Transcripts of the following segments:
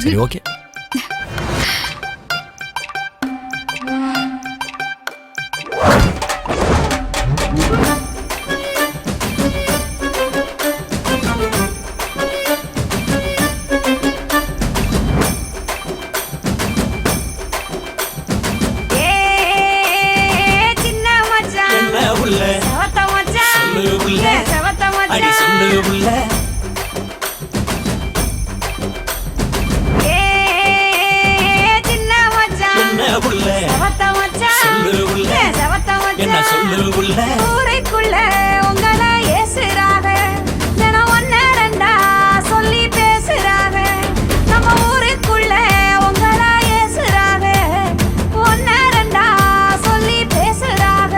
சரி ஓகே. ஊரைக்குள்ள உங்களை ஏசுறாங்க, தினம் ஒன்னு ரெண்டா சொல்லி பேசுறாங்க. நம்ம ஊருக்குள்ள உங்களை ஏசுறாங்க, ஒன்னு ரெண்டா சொல்லி பேசுறாங்க.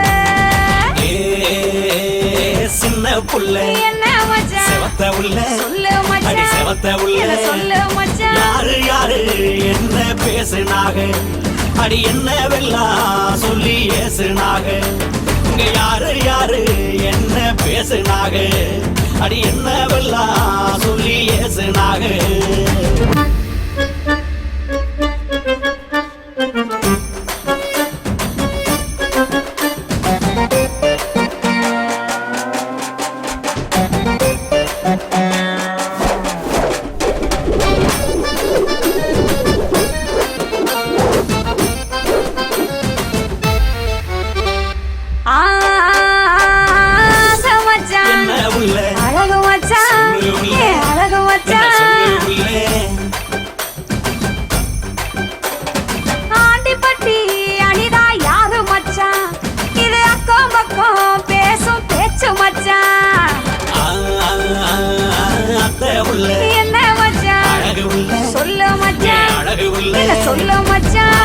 சின்ன புள்ள என்ன மச்சான் செவத்த உள்ள சொல்லு மச்சான், செவத்த உள்ள சொல்லு மச்சான். யாரு யாரு என்ன பேசுனாக, அடி என்ன வெல்லாம் சொல்லி ஏசுனாக. இங்க யாரு யாரு என்ன பேசுனாக, அடி என்ன வெல்லாம் சொல்லி ஏசுனாக.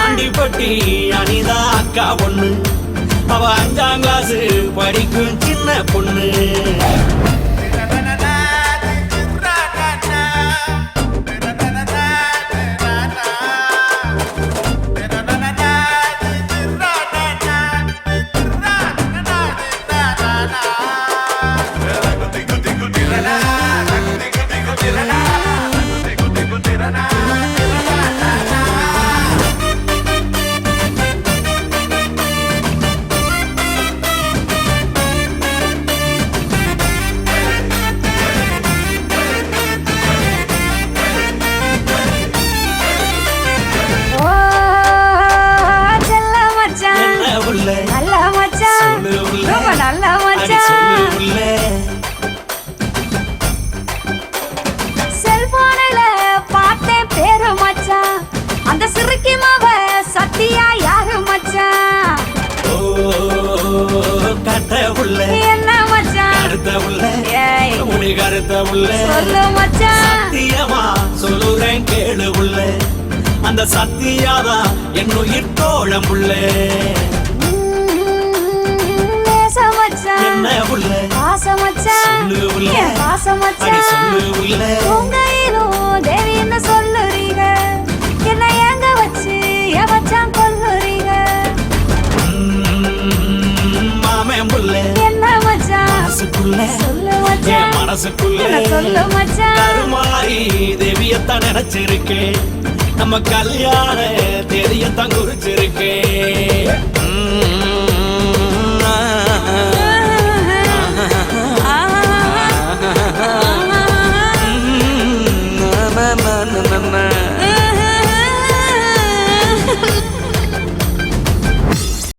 ஆண்டிப்பட்டி அனிதா அக்கா பொண்ணு, அவ 5ஆம் கிளாஸ் படிக்கும் சின்ன பொண்ணு. செல்போனில பார்த்தேன் பேரு மச்சான், அந்த சிறுக்கி மாவ சத்தியா யாரு மச்சான். கட்ட உள்ள என்ன மச்சான், கருத்த உள்ள முடி கருத்த உள்ள சொல்லு மச்சான். சத்தியமா சொல்லுறேன் கேளு உள்ள, அந்த சத்தியாதான் என் உயிர் தோழம் உள்ள. என்ன உள்ள பாசமச்சான், பாசமச்சான். உங்கையிலும் தேவின்னு சொல்லுறீங்க, என்ன எங்க வச்சு எவச்சான் கொல்லுறீங்க. மாமன் புள்ள என்ன மச்சான், சொல்லு மச்சான், மனசுக்குள்ள சொல்லு மச்சான். கருமாரி தேவியத்தான் நினைச்சிருக்கேன், நம்ம கல்யாண தேதியத்தான் குறிச்சிருக்கேன். na na na na